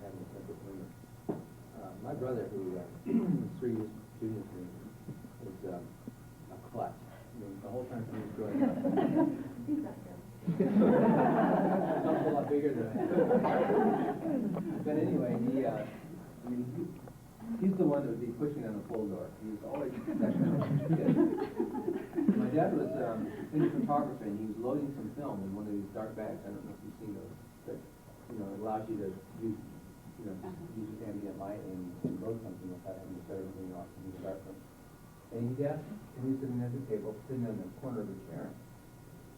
having a sense of humor. My brother, who was 3 years junior to me, was a klutz. I mean, the whole time he was growing up. He's not good. Sounds a lot bigger than I am. But anyway, he's the one that would be pushing on the pull door. He was always that kind of kid. My dad was in photography, and he was loading some film in one of these dark bags. I don't know if you've seen those, but it allows you to use use ambient light and load something without having to shut everything off in the dark room. And he'd ask, and he was sitting at the table, sitting on the corner of the chair.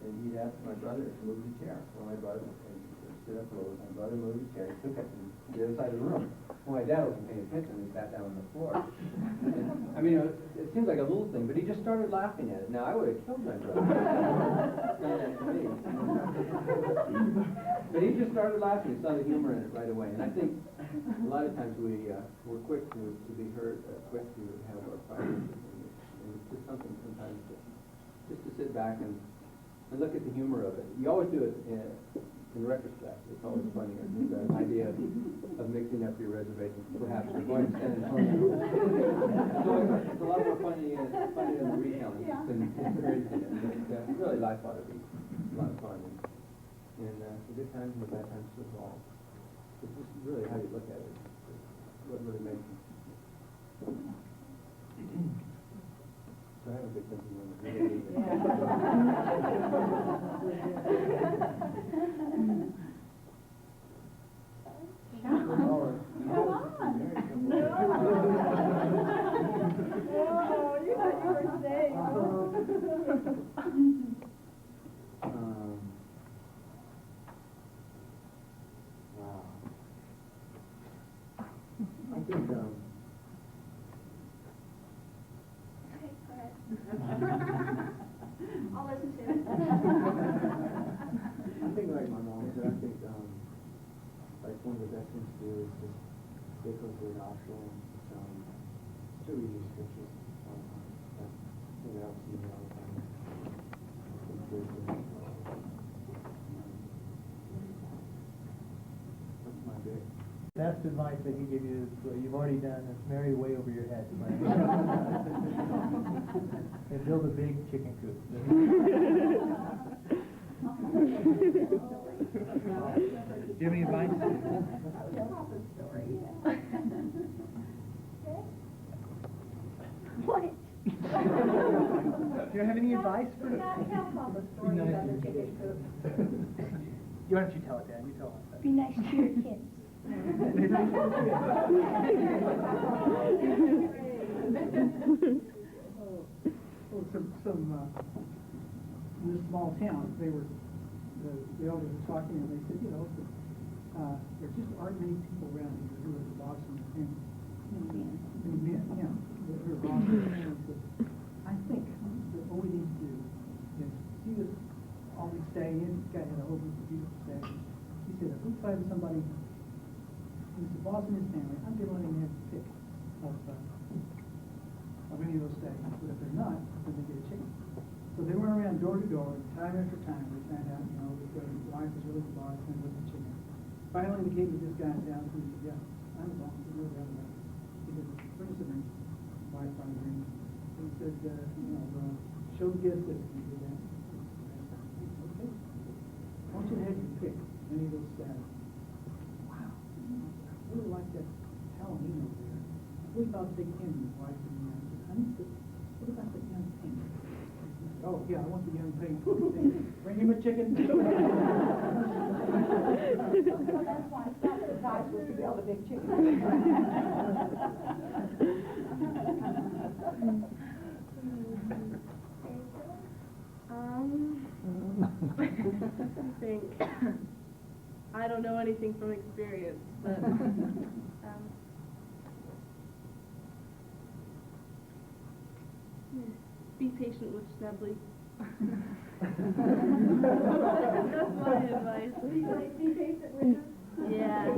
And he'd ask my brother to move the chair. So my brother stood up a little. My brother moved the chair. He took it to the other side of the room. Well, my dad wasn't paying attention. He sat down on the floor. And, I mean, it seems like a little thing, but he just started laughing at it. Now, I would have killed my brother. Done that to me. But he just started laughing. He saw the humor in it right away. And I think a lot of times we're quick to be hurt, quick to have our problems. And it's just something sometimes just to sit back and look at the humor of it. You always do it in retrospect. It's always funny. The idea of mixing up your reservations, perhaps, or going to San Antonio. It's a lot more funny than the retelling. It's been encouraging it. But really, life ought to be a lot of fun. And the good times and the bad times as well. It's just really how you look at it. What really makes it. So I have a good sense of humor. Come on. Whoa, you thought you were safe. Wow. I think, Okay, go ahead. I'll listen to it. I think like my mom said, I think like one of the best things to do is just get close to the nostril and to read these scriptures. That helps me all the time. That's my big. Best advice I can give you is what you've already done is marry way over your head. And build a big chicken coop. Do you have any advice? What? Do you have any advice for Tell Papa a story about the chicken coop. Why don't you tell it, Dad? You tell us. Be nice to your kids. In this small town, the elders were talking, and they said, there just aren't many people around here who are the boss of the family. And men, who are boss of the family. I think that what we need to do is see this all these staying in. This guy had a whole group of beautiful staying. He said, if we find somebody who's the boss in his family, I'm going to let him have a pick of any of those staying. But if they're not, then they get a chicken. So they went around door to door, time after time. They found out, that the wife was really the boss and was the chicken. Finally, they came to this guy in town who said, yeah, I'm the boss. He really got it. He said, bring us a ring. Wife brought a ring. He said, show the guest that you did that. Okay. I want you to have your pick of any of those status. Wow. I really like that Halloween over there. What about Big Ken, his wife? And what about the young Pink? Oh, yeah, I want the young Pink. Bring him a chicken. That's why Scott's advice was to build a big chicken. I think I don't know anything from experience, but be patient with Snubbly. That's my advice. Be patient with him. Yeah.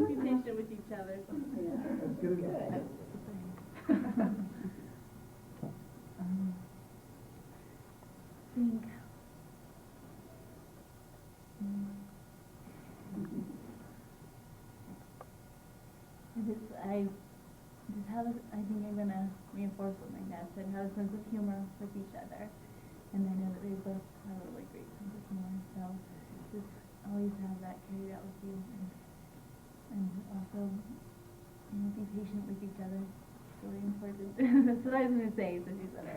Be patient with each other. That's good advice. Think. I think I'm gonna reinforce what my dad said, have a sense of humor with each other. And I know that they both have a really great sense of humor, so just always have that carried out with you, and also, be patient with each other. It's really important. That's what I was gonna say, so she said it.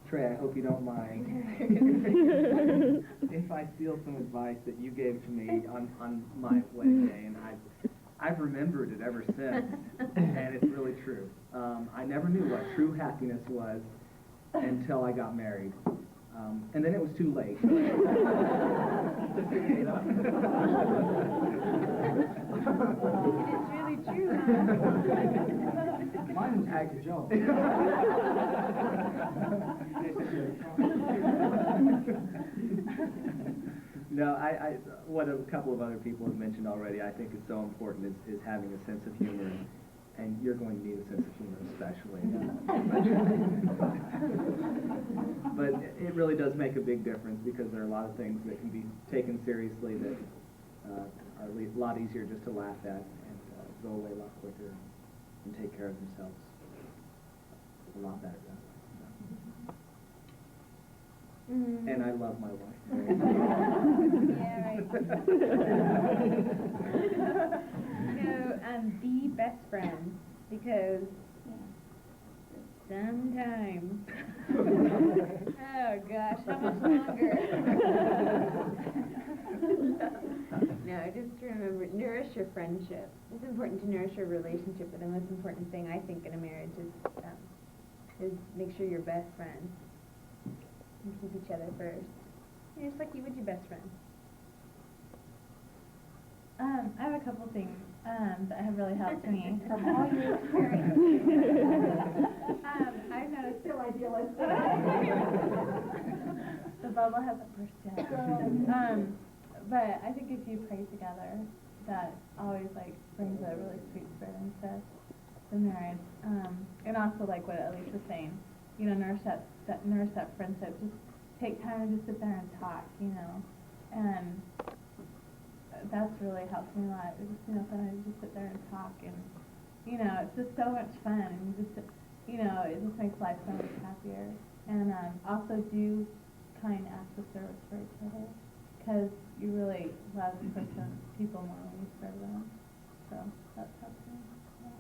Trey, I hope you don't mind if I steal some advice that you gave to me on my wedding day, and I've remembered it ever since, and it's really true. I never knew what true happiness was until I got married, and then it was too late. To figure it out. It's really true, huh? Mine was like a joke. No, what a couple of other people have mentioned already, I think is so important is having a sense of humor, and you're going to need a sense of humor especially. But it really does make a big difference, because there are a lot of things that can be taken seriously that are a lot easier just to laugh at and go away a lot quicker and take care of themselves a lot better that way. Mm. And I love my wife. Yeah, right. Be best friends, because sometimes, oh gosh, how much longer? No, just remember, nourish your friendship. It's important to nourish your relationship, but the most important thing I think in a marriage is make sure you're best friends. And keep each other first. Just like you would your best friend. I have a couple things that have really helped me from all your experience. I've noticed Still idealistic. the bubble hasn't burst yet. But I think if you pray together, that always brings a really sweet spirit into the marriage. And also what Elise was saying, nourish that friendship. Just take time to sit there and talk, and that's really helped me a lot. Just, sometimes just sit there and talk, and, it's just so much fun, and it just makes life so much happier. And also do kind acts of service for each other, because you really love people more when you serve them. So that's helped me. Yeah.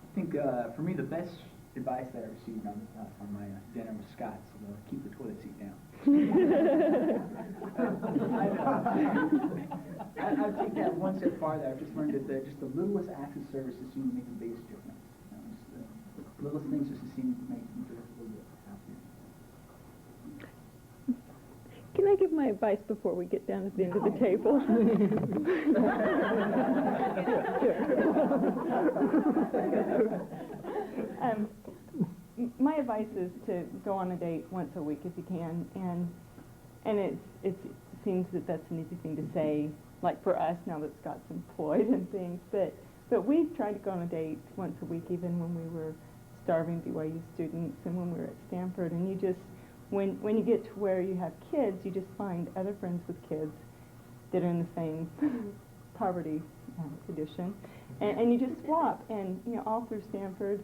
I think for me the best advice that I received on my dinner with Scott is keep the toilet seat down. I take that one step farther. I've just learned that just the littlest acts of service seem to make the biggest difference. Just the littlest things just seem to make me feel a little bit happier. Can I give my advice before we get down to the end of the table? My advice is to go on a date once a week if you can, and it seems that that's an easy thing to say, like for us now that Scott's employed and things, but we've tried to go on a date once a week even when we were starving BYU students and when we were at Stanford, and you just when you get to where you have kids, you just find other friends with kids that are in the same poverty condition, and you just swap, and all through Stanford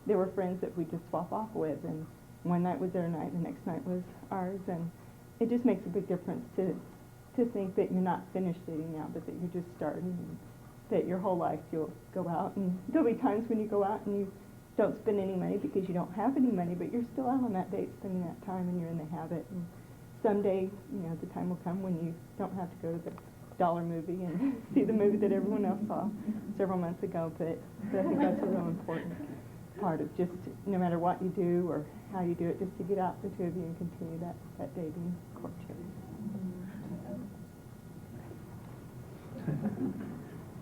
there were friends that we just swap off with, and one night was their night, the next night was ours, and it just makes a big difference to think that you're not finished dating now, but that you're just starting, and that your whole life you'll go out, and there'll be times when you go out and you don't spend any money because you don't have any money, but you're still out on that date spending that time, and you're in the habit, and someday, the time will come when you don't have to go to the dollar movie and see the movie that everyone else saw several months ago, but I think that's a real important part of just, no matter what you do or how you do it, just to get out the two of you and continue that dating courtship.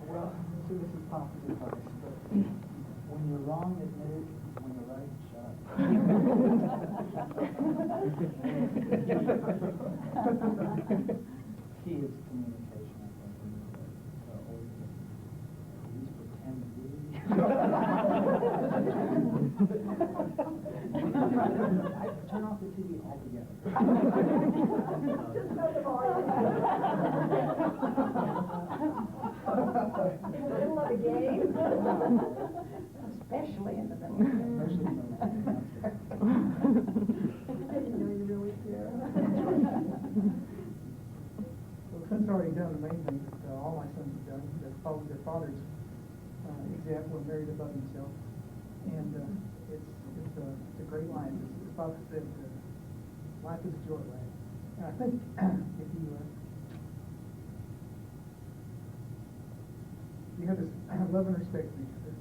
Well, see, this is Papa's advice, but when you're wrong, admit it. When you're right, shut up. Key is communication, I think. Always at least pretend to be. Turn off the TV altogether. In the middle of the game. Especially in the middle. Especially in those downstairs. I didn't know you really care. Well, Clint's already done the main thing that all my sons have done. They've followed their father's example and married above himself. And it's a great line. His father said, life is a joy, right? And I think if you have this love and respect for each other,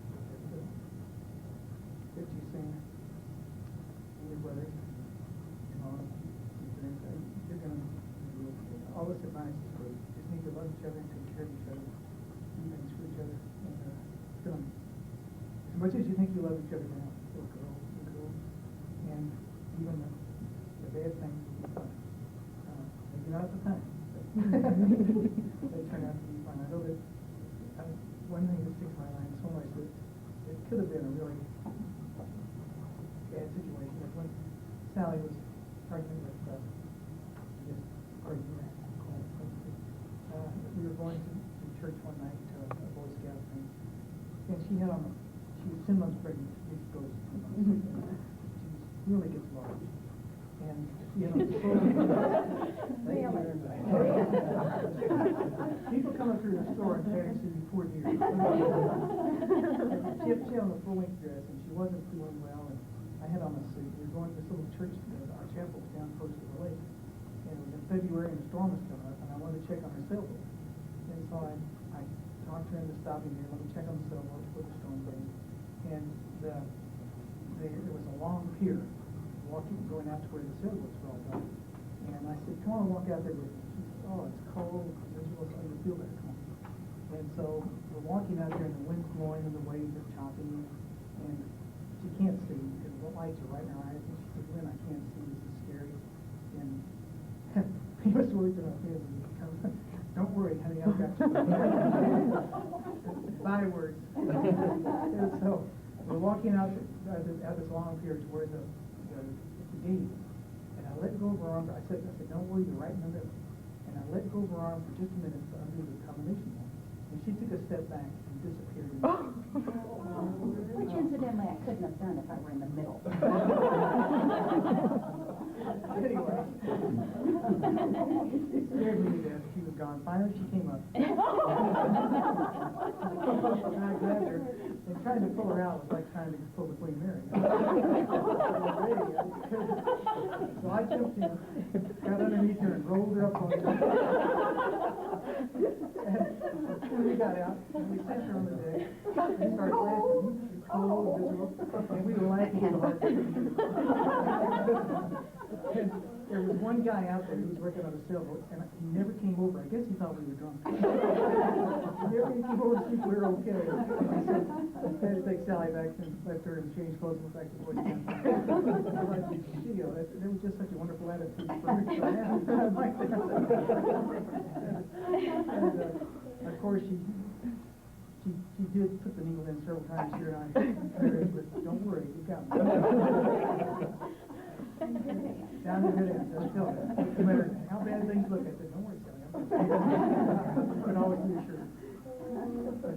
that you sing and your brothers, you're going to all this advice is great. You just need to love each other and take care of each other, do things for each other, and as much as you think you love each other now, you'll grow, and even the bad things will be fun. Maybe not at the time, but they turn out to be fun. I know that one thing that sticks in my mind so much that it could have been a really bad situation is when Sally was pregnant with we were going to church one night to a Boy Scout thing, and she was 10 months pregnant. It goes 10 months. She really gets large, and she had on the people coming through the store and hadn't seen me 4 years. She had on a full-length dress, and she wasn't feeling well, and I had on a suit. We were going to this little church, our chapel was down close to the lake, and it was in February, and a storm was coming up, and I wanted to check on her sailboat. And so I talked to her into stopping here, let me check on the sailboat before the storm came. And there was a long pier going out to where the sailboats were all done. And I said, come on, walk out there with me. She said, oh, it's cold, miserable, so I didn't feel better. Come on. And so we're walking out there, and the wind's blowing, and the waves are chopping, and she can't see because the lights are right in her eyes. And she said, Lynn, I can't see, this is scary. And he was working on his, and he comes, don't worry, honey, I've got you. Bywords. And so we're walking out this long pier to where the gate is. And I let go of her arm. I said, don't worry, you're right in the middle. And I let go of her arm for just a minute to undo the combination line. And she took a step back and disappeared. Which incidentally I couldn't have done if I were in the middle. Anyway, it scared me to death. She was gone. Finally, she came up. And I grabbed her and trying to pull her out was like trying to pull the Queen Mary. So I jumped in, got underneath her, and rolled her up on her. And we got out, and we sat her on the deck, and started laughing. Cold, miserable, and we were laughing so hard. And there was one guy out there who was working on a sailboat, and he never came over. I guess he thought we were drunk. He never came over to see if we were okay. I had to take Sally back and left her and change clothes and went back to Boy Scout. There was just such a wonderful attitude for her to have. And of course, she did put the needle in several times here, and but don't worry, you got me. Down the good end, just tell her. No matter how bad things look, I said, don't worry, Sally. You can always reassure her. But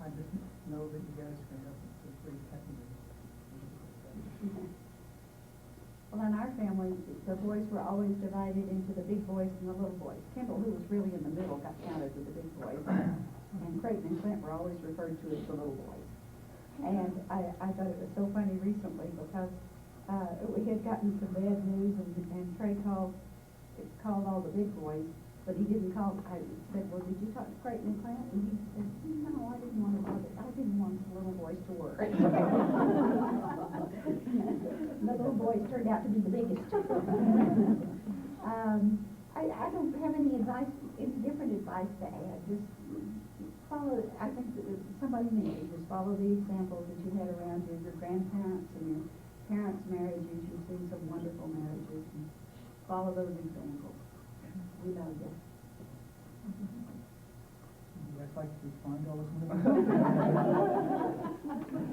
I just know that you guys are going to have a great happy day. Well, in our family, the boys were always divided into the big boys and the little boys. Kendall, who was really in the middle, got counted with the big boys. And Creighton and Clint were always referred to as the little boys. And I thought it was so funny recently because we had gotten some bad news, and Trey called all the big boys, but he didn't call. I said, well, did you talk to Creighton and Clint? And he said, no, I didn't want the little boys to worry. The little boys turned out to be the biggest. I don't have any different advice to add. Just follow, I think that somebody mentioned, just follow the examples that you had around you, your grandparents and your parents' marriages. You've seen some wonderful marriages, and follow those examples. We love you. You guys like to respond to all this?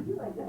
You like that?